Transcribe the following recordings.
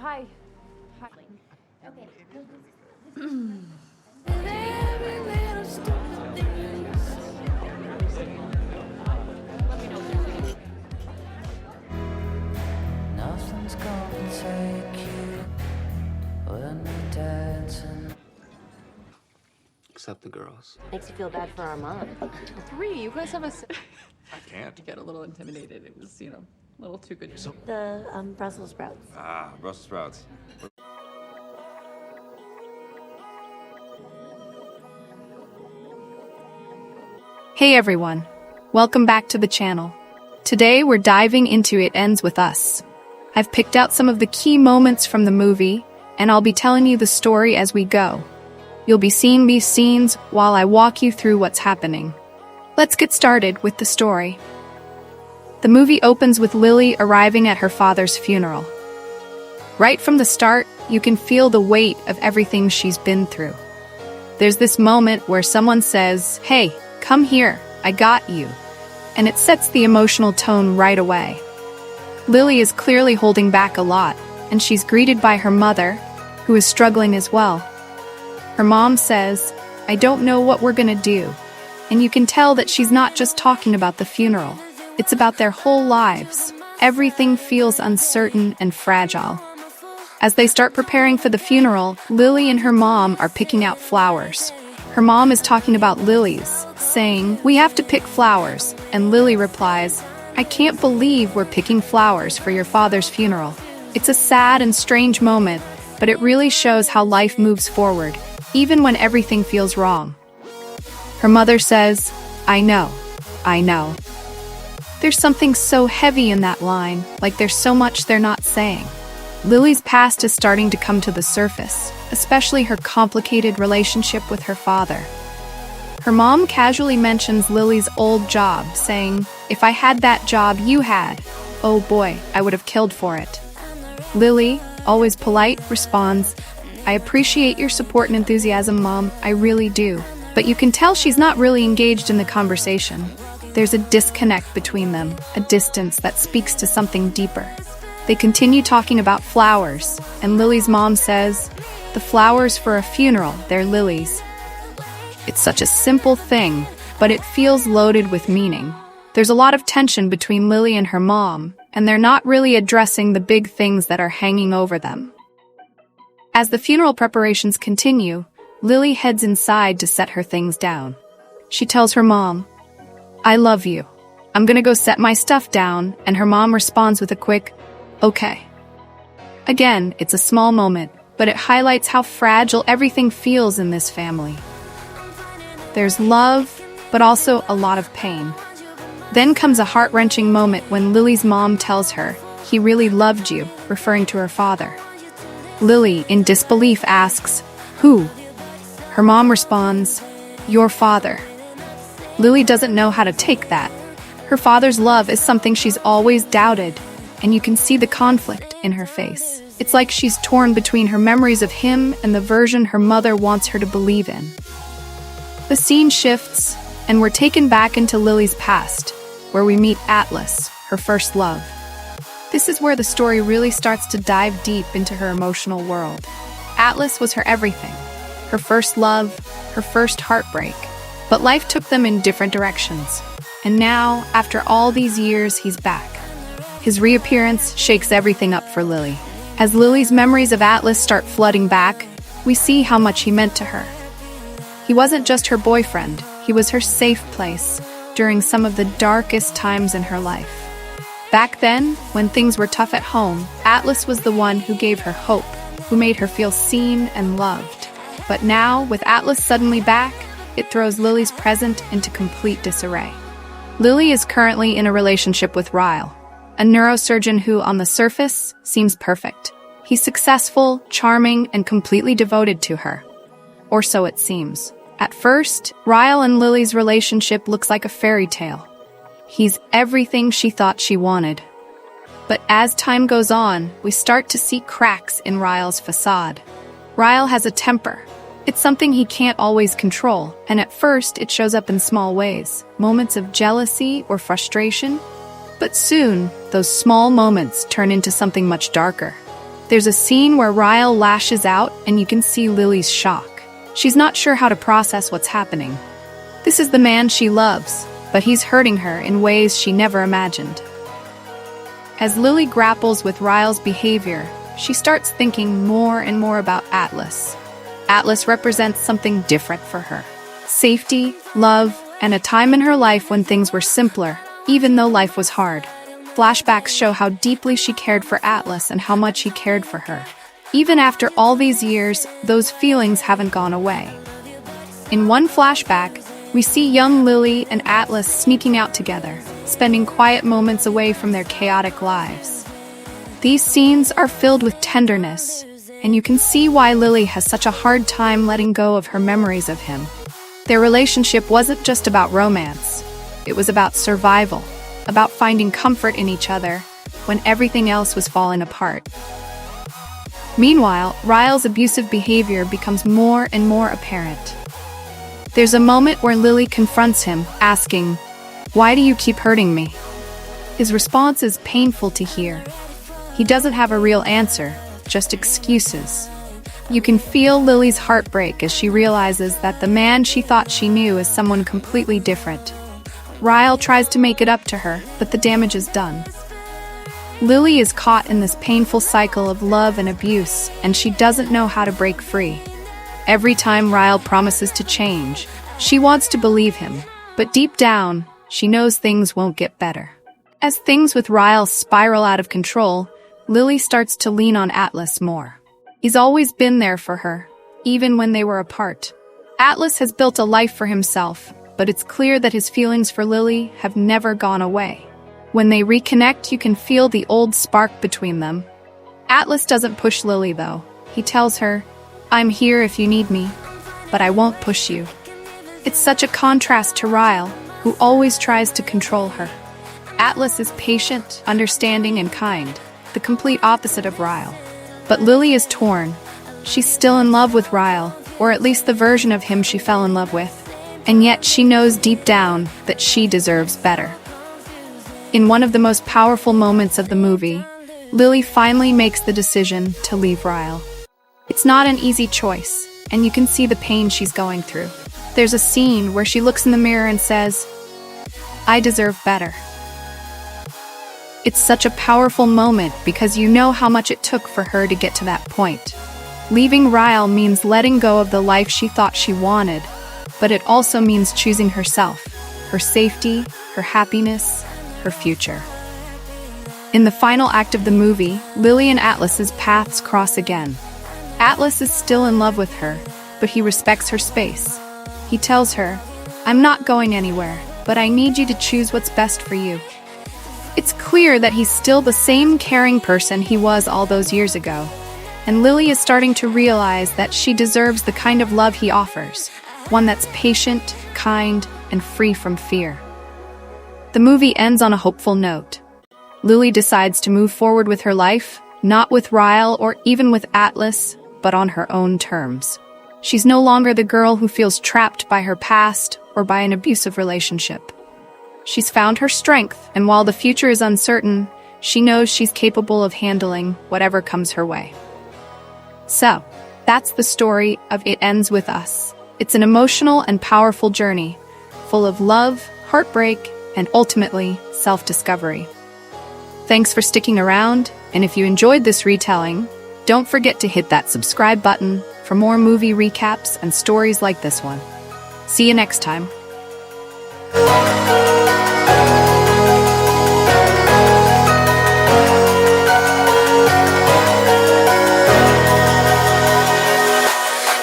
Hi. Hi. Nothing's gonna take you when we're dancing. Except the girls. Makes you feel bad for our mom. Three. You guys have a. I can't. To get a little intimidated. It was, a little too good. The Brussels sprouts. Ah, Brussels sprouts. Hey everyone, welcome back to the channel. Today we're diving into It Ends With Us. I've picked out some of the key moments from the movie, and I'll be telling you the story as we go. You'll be seeing these scenes while I walk you through what's happening. Let's get started with the story. The movie opens with Lily arriving at her father's funeral. Right from the start, you can feel the weight of everything she's been through. There's this moment where someone says, "Hey, come here, I got you," and it sets the emotional tone right away. Lily is clearly holding back a lot, and she's greeted by her mother, who is struggling as well. Her mom says, "I don't know what we're gonna do," and you can tell that she's not just talking about the funeral. It's about their whole lives. Everything feels uncertain and fragile. As they start preparing for the funeral, Lily and her mom are picking out flowers. Her mom is talking about lilies, saying, "We have to pick flowers," and Lily replies, "I can't believe we're picking flowers for your father's funeral." It's a sad and strange moment, but it really shows how life moves forward, even when everything feels wrong. Her mother says, I know. There's something so heavy in that line, like there's so much they're not saying. Lily's past is starting to come to the surface, especially her complicated relationship with her father. Her mom casually mentions Lily's old job, saying, "If I had that job you had, oh boy, I would have killed for it." Lily, always polite, responds, "I appreciate your support and enthusiasm, Mom, I really do." But you can tell she's not really engaged in the conversation. There's a disconnect between them, a distance that speaks to something deeper. They continue talking about flowers, and Lily's mom says, "The flowers for a funeral, they're lilies." It's such a simple thing, but it feels loaded with meaning. There's a lot of tension between Lily and her mom, and they're not really addressing the big things that are hanging over them. As the funeral preparations continue, Lily heads inside to set her things down. She tells her mom, "I love you. I'm gonna go set my stuff down," and her mom responds with a quick, "Okay." Again, it's a small moment, but it highlights how fragile everything feels in this family. There's love, but also a lot of pain. Then comes a heart-wrenching moment when Lily's mom tells her, "He really loved you," referring to her father. Lily, in disbelief, asks, "Who?" Her mom responds, "Your father." Lily doesn't know how to take that. Her father's love is something she's always doubted, and you can see the conflict in her face. It's like she's torn between her memories of him and the version her mother wants her to believe in. The scene shifts, and we're taken back into Lily's past, where we meet Atlas, her first love. This is where the story really starts to dive deep into her emotional world. Atlas was her everything, her first love, her first heartbreak. But life took them in different directions. And now, after all these years, he's back. His reappearance shakes everything up for Lily. As Lily's memories of Atlas start flooding back, we see how much he meant to her. He wasn't just her boyfriend, he was her safe place during some of the darkest times in her life. Back then, when things were tough at home, Atlas was the one who gave her hope, who made her feel seen and loved. But now, with Atlas suddenly back, it throws Lily's present into complete disarray. Lily is currently in a relationship with Ryle, a neurosurgeon who, on the surface, seems perfect. He's successful, charming, and completely devoted to her. Or so it seems. At first, Ryle and Lily's relationship looks like a fairy tale. He's everything she thought she wanted. But as time goes on, we start to see cracks in Ryle's facade. Ryle has a temper. It's something he can't always control, and at first it shows up in small ways, moments of jealousy or frustration. But soon, those small moments turn into something much darker. There's a scene where Ryle lashes out and you can see Lily's shock. She's not sure how to process what's happening. This is the man she loves, but he's hurting her in ways she never imagined. As Lily grapples with Ryle's behavior, she starts thinking more and more about Atlas. Atlas represents something different for her. Safety, love, and a time in her life when things were simpler, even though life was hard. Flashbacks show how deeply she cared for Atlas and how much he cared for her. Even after all these years, those feelings haven't gone away. In one flashback, we see young Lily and Atlas sneaking out together, spending quiet moments away from their chaotic lives. These scenes are filled with tenderness, and you can see why Lily has such a hard time letting go of her memories of him. Their relationship wasn't just about romance. It was about survival, about finding comfort in each other when everything else was falling apart. Meanwhile, Ryle's abusive behavior becomes more and more apparent. There's a moment where Lily confronts him, asking, "Why do you keep hurting me?" His response is painful to hear. He doesn't have a real answer, just excuses. You can feel Lily's heartbreak as she realizes that the man she thought she knew is someone completely different. Ryle tries to make it up to her, but the damage is done. Lily is caught in this painful cycle of love and abuse, and she doesn't know how to break free. Every time Ryle promises to change, she wants to believe him, but deep down, she knows things won't get better. As things with Ryle spiral out of control, Lily starts to lean on Atlas more. He's always been there for her, even when they were apart. Atlas has built a life for himself, but it's clear that his feelings for Lily have never gone away. When they reconnect, you can feel the old spark between them. Atlas doesn't push Lily, though. He tells her, "I'm here if you need me, but I won't push you." It's such a contrast to Ryle, who always tries to control her. Atlas is patient, understanding, and kind, the complete opposite of Ryle. But Lily is torn. She's still in love with Ryle, or at least the version of him she fell in love with. And yet she knows deep down that she deserves better. In one of the most powerful moments of the movie, Lily finally makes the decision to leave Ryle. It's not an easy choice, and you can see the pain she's going through. There's a scene where she looks in the mirror and says, "I deserve better." It's such a powerful moment because you know how much it took for her to get to that point. Leaving Ryle means letting go of the life she thought she wanted, but it also means choosing herself, her safety, her happiness, her future. In the final act of the movie, Lily and Atlas's paths cross again. Atlas is still in love with her, but he respects her space. He tells her, "I'm not going anywhere, but I need you to choose what's best for you." It's clear that he's still the same caring person he was all those years ago, and Lily is starting to realize that she deserves the kind of love he offers, one that's patient, kind, and free from fear. The movie ends on a hopeful note. Lily decides to move forward with her life, not with Ryle or even with Atlas, but on her own terms. She's no longer the girl who feels trapped by her past or by an abusive relationship. She's found her strength, and while the future is uncertain, she knows she's capable of handling whatever comes her way. So, that's the story of It Ends With Us. It's an emotional and powerful journey, full of love, heartbreak, and ultimately, self-discovery. Thanks for sticking around, and if you enjoyed this retelling, don't forget to hit that subscribe button for more movie recaps and stories like this one. See you next time.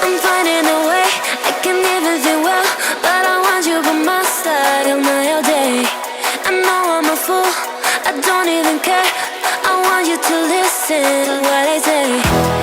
I'm finding a way, I can even feel well, but I want you by my side all night, all day. I know I'm a fool, I don't even care, I want you to listen to what I say.